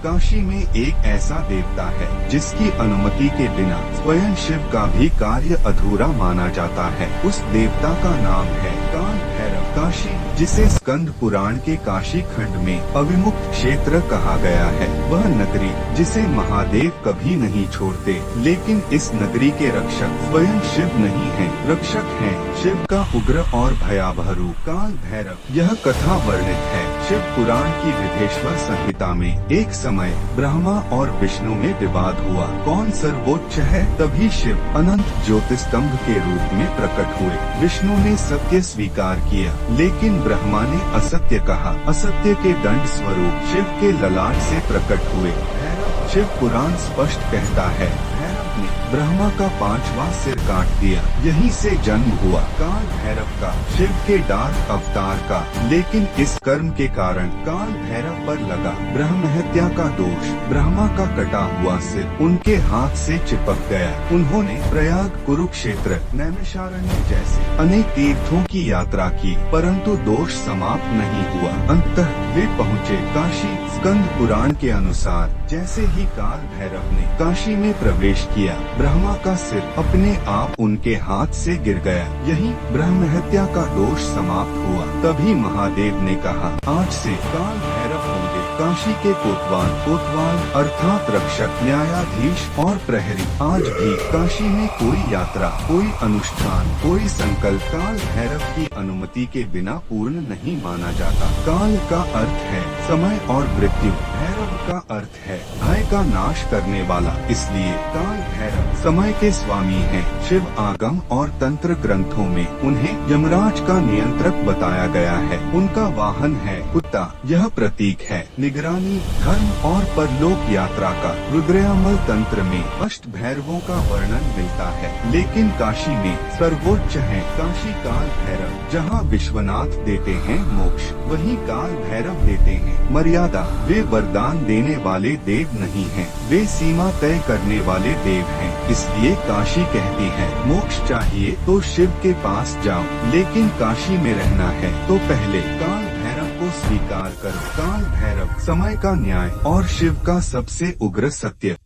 काशी में एक ऐसा देवता है जिसकी अनुमति के बिना स्वयं शिव का भी कार्य अधूरा माना जाता है। उस देवता का नाम है काल भैरव। काशी, जिसे स्कंद पुराण के काशी खंड में अविमुक्त क्षेत्र कहा गया है, वह नगरी जिसे महादेव कभी नहीं छोड़ते। लेकिन इस नगरी के रक्षक स्वयं शिव नहीं हैं, रक्षक हैं शिव का उग्र और भयावह रूप काल भैरव। यह कथा वर्णित है शिव पुराण की विधेश्वर संहिता में। एक समय ब्रह्मा और विष्णु में विवाद हुआ, कौन सर्वोच्च है। तभी शिव अनंत ज्योतिस्तंभ के रूप में प्रकट हुए। विष्णु ने सत्य स्वीकार किया, लेकिन ब्रह्मा ने असत्य कहा। असत्य के दंड स्वरूप शिव के ललाट से प्रकट हुए भैरव। शिव पुराण स्पष्ट कहता है, भैरव ने ब्रह्मा का 5वां सिर काट दिया। यहीं से जन्म हुआ काल भैरव का, शिव के डार्क अवतार का। लेकिन इस कर्म के कारण काल भैरव पर लगा ब्रह्म हत्या का दोष। ब्रह्मा का कटा हुआ सिर उनके हाथ से चिपक गया। उन्होंने प्रयाग, कुरुक्षेत्र, नैमिषारण्य जैसे अनेक तीर्थों की यात्रा की, परंतु दोष समाप्त नहीं हुआ। अंततः वे पहुँचे काशी। स्कंद पुराण के अनुसार जैसे ही काल भैरव ने काशी में प्रवेश किया, ब्रह्मा का सिर अपने आप उनके हाथ से गिर गया। यही ब्रह्म हत्या का दोष समाप्त हुआ। तभी महादेव ने कहा, आज से काल भैरव होंगे काशी के कोतवाल अर्थात रक्षक, न्यायाधीश और प्रहरी। आज भी काशी में कोई यात्रा, कोई अनुष्ठान, कोई संकल्प काल भैरव की अनुमति के बिना पूर्ण नहीं माना जाता। काल का अर्थ है समय और मृत्यु, भैरव का अर्थ है भय का नाश करने वाला। इसलिए काल भैरव समय के स्वामी हैं। शिव आगम और तंत्र ग्रंथों में उन्हें यमराज का नियंत्रक बताया गया है। उनका वाहन है कुत्ता। यह प्रतीक है निगरानी, धर्म और परलोक यात्रा का। रुद्रयामल तंत्र में अष्ट भैरवों का वर्णन मिलता है, लेकिन काशी में सर्वोच्च है काशी काल भैरव। जहाँ विश्वनाथ देते हैं मोक्ष, वहीं काल भैरव देते हैं मर्यादा। वे वरदान देने वाले देव नहीं हैं, वे सीमा तय करने वाले देव हैं। इसलिए काशी कहती है, मोक्ष चाहिए तो शिव के पास जाओ, लेकिन काशी में रहना है तो पहले काल भैरव को स्वीकार करो। काल भैरव समय का न्याय और शिव का सबसे उग्र सत्य।